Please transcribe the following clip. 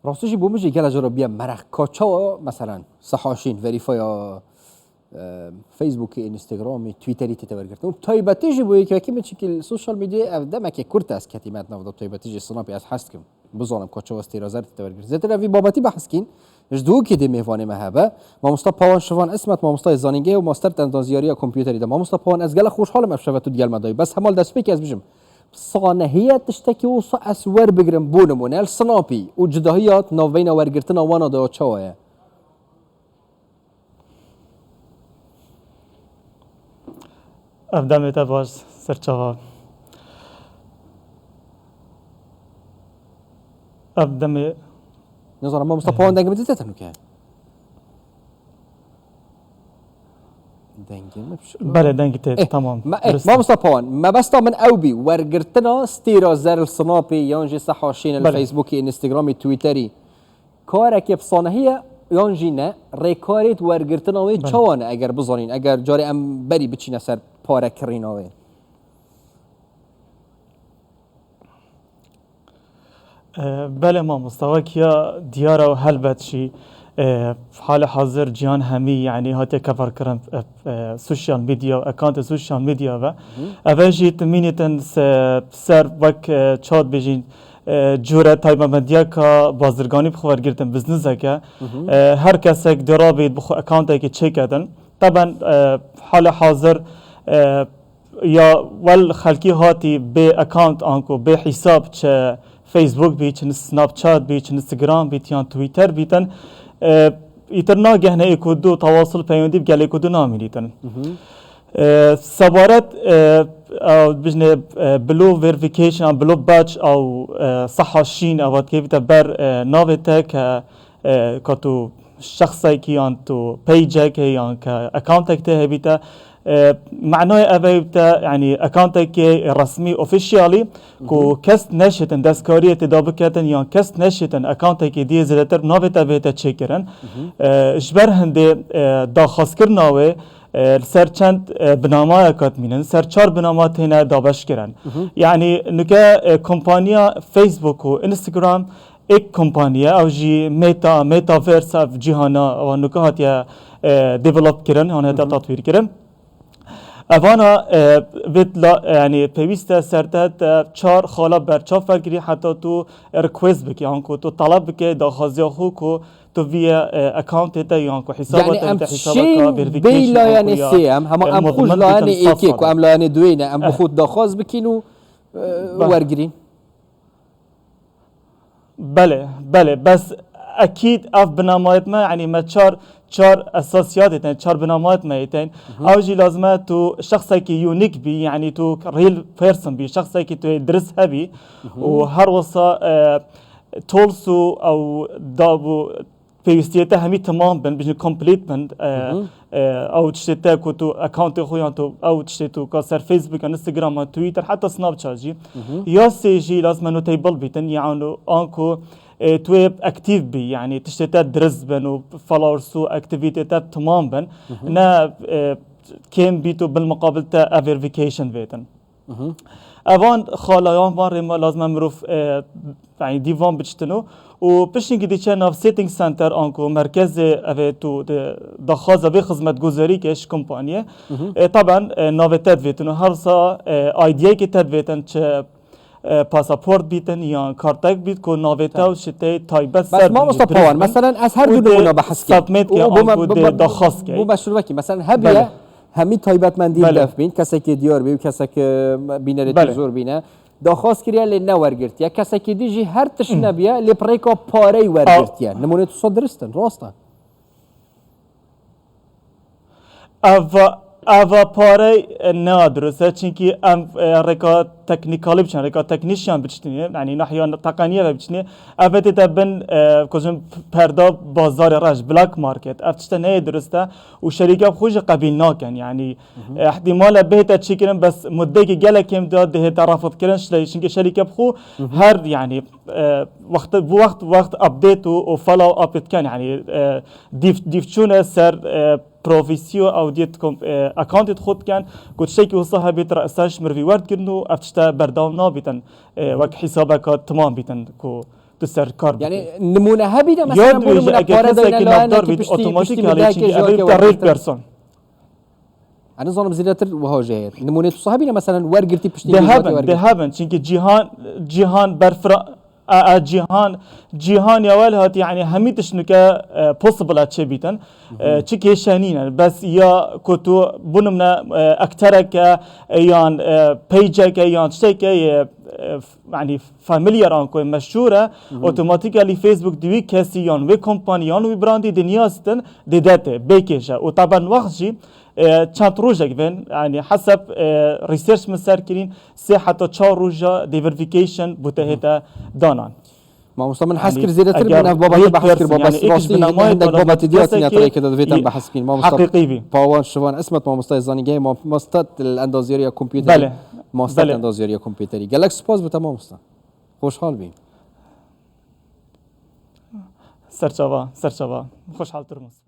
راستش بومجی گل جربیه مرخ کاچا مثلا صحاشین وریفایا فیسبوک اینستاگرام توییتری تتورگرت اون تایبتیجی بوی که کی میچیل سوشال میدیا افدم که کورت از کتیمت نفدا تایبتیجی سناپی از هست کم بزانم کاچا واستیرازر تتورگرت زتر وی بابتی بحث کین جدو که دی میوانه مهبه ما مصطفى پاوان شوان اسمت ما مصطفى زانینگه و ماستر تندازیاری کامپیوتری ده ما مصطفى پاوان از گل خوشحالم افشوت تو دیال مدای بس همال دست پیک از بجم صانهیت تشتکی و اسور بگرم بونمون السناپی و جداهیات نوین ورگرتنا وانا دا چواه افدم باش سرچاوا افدم نظرم ما مصطفى پاوان دنگ بدیت تنو که بله دنگت تمام ما مصطفى پاوان ما بس من اوبي ورگرتنا ستيرا زر الصنابي يانجي صحاشين الفيسبوك انستغرامي تويتري كارك بصانهيه يانجي نه ريكاريت ورگرتنا وي چوانه اگر بزانين اگر جاري ام بري بچينه سر پاره کريناوي بله ما مستوى كيا ديارة وهلبت شي حال حاضر جيان همي يعني هاتي كفر كرم سوشيال ميديا اكونت سوشيال ميديا و اوجي تمينيتن سر وك چاد بجين جوره تایب مدیا کا بازرگانی بخو ورگرتن بزنس که هر کسی که درابید بخو اکانت که چک کردن طبعا حال حاضر یا ول خلقی هاتی به اکانت آنکو به حساب چه فیسبوک بی چه سناب چات بی چه اینستاگرام بی یا توییتر بیتن ایتر ناگهنه اکودو تواصل پیوندی بگل اکودو نامینیتن سوارت او بجنه بلو ویریفیکیشن او بلو باج او صحاشین او که بیتا بر ناویتا که تو شخصی که یا تو پیجه که یا که اکانت که بیتا معنای اوه بیتا یعنی اکانت که رسمی اوفیشیالی که کس نشتن دستکاری اتداب کردن یا کس نشتن اکانت که دیه زیادتر ناویتا بیتا چک کرن جبر هنده داخواست کرناوه سر چند بنامه اکات مینن سر چار بنامه تینه دابش کرن یعنی نکه کمپانیا فیسبوک و اینستاگرام ایک کمپانیا او جی میتاورس اف جهانا و نکه هاتیا دیولپ کرن هانه تا تطویر کرن اوانا یعنی پیوسته سرتت چار خالا بر چا فکری حتی تو ریکوست بکی آنکو تو طلب بکی داخوازی خو کو تو ویا اکانت تا یا کو حسابات يعني حسابك بي لا يعني سيم هم خوش لا يعني ايكيك وام لا يعني دوينه ام بخود داخواز بكينو ورگرين بله بس اكيد اف بنامات ما يعني ما چار اساسيات تن چار بنامات ما تن اوجي لازمه تو شخصي كي يونيك بي يعني تو ريل بيرسون بي شخصي كي تو درس هبي وهر وصا تولسو او دابو پیوستیت همی تمام بن بجن کامپلیت بن او تشتتا کو تو اکانت خویان تو او تشتتو کا سر فیسبوک اینستاگرام توییتر حتی سناب چات جی یا سی جی لازم انه تیبل بیتن یعنی انکو تو اکتیو بی یعنی تشتتا درز بن و فالورز و اکتیویتی تا تمام بن نه کم بیتو بالمقابل تا ویریفیکیشن بیتن اوان خالایان وان ما لازم مروف يعني ديفان بتشتنو وبشنجي دي چه سيتنج سنتر انكو مركز اوه تو دخازه به خدمت گذاری کش کمپانیه طبعا ناو تدویتن هر سا ایدیا که تدویتن چه پاسپورت بیتن یا کارتک بیت کو ناو تا و شته تایبت سر بس ما مصطفى مثلا از هر دو نمونه بحث سابمیت که انكو دخواست که بو مشروع کی مثلا هبیه همی تایبت مندی دف بین کسی که دیار بی کسی که بینه زور بینه داخواست کریه لی نورگرتیه کسی که دیجی هر تش نبیه لی پریکا پاره ورگرتیه نمونه تو صد درستن راستن اوه پاره نه درسته چونکه ام رکا تکنیکالی بچن رکا تکنیشیان بچنیه یعنی ناحیه تقنیه بچنیه اوه تبن کجم پردا بازار رش بلاک مارکت افتشته نه درسته و شرکت خوش قبیل ناکن یعنی احتمال بهت تشکرن بس مدتی که گله کم داد ده طرفت کردن شده چونکه شرکت خو هر یعنی وقت اپدیت و فالو اپ کن یعنی دیفچونه سر پروفیسیو او دیت اکانت خود کن گوشه که وصاها بیت رأسش مروی ورد کردن و افتشته بردام نابیتن وک حسابکات تمام بیتن کو تو سر کار بکن. یعنی نمونه هبیده مثلا یاد نمونه ویژه اگر پاره کسی داینه که لایه نافدار که بید پشتی اتوماتیک پشتی حالی میده چی که اوی جا بتا ریل که پرسون. انا ظنم زیادتر وها جهت نمونه تو صاحبینه مثلا ورگرتی پشتی ده هبن چونکه جهان برفرا جهان اول هات يعني هميتش نكا possible چه بیتن چه که شانين بس یا کتو بنمنا اكترك يان پیجك يان شتك يعني فاميليار انكو مشهوره اوتوماتيكالي فيسبوك دوي كسي يان و كومباني يان و براندي دنياستن ديداته بيكيشا وطبعا وقتي چند روزه بین يعني حسب ريسيرش مسار كرين سه حتى 4 روزه ديفيريفيكيشن بوته دانان ما مستمن حس كر زيادتر من بابا بحث كر بابا راستی عندك بابا تديات نطري كده دويتن بحث كين ما حقيقي بي باوان شوان اسمت ما مستيزاني جاي ما مستت الاندازيريا كمبيوتر بله ما مستت الاندازيريا كمبيوتري قالك سباز بتمام مست خوشحال بين سرچاوا خوشحال ترمس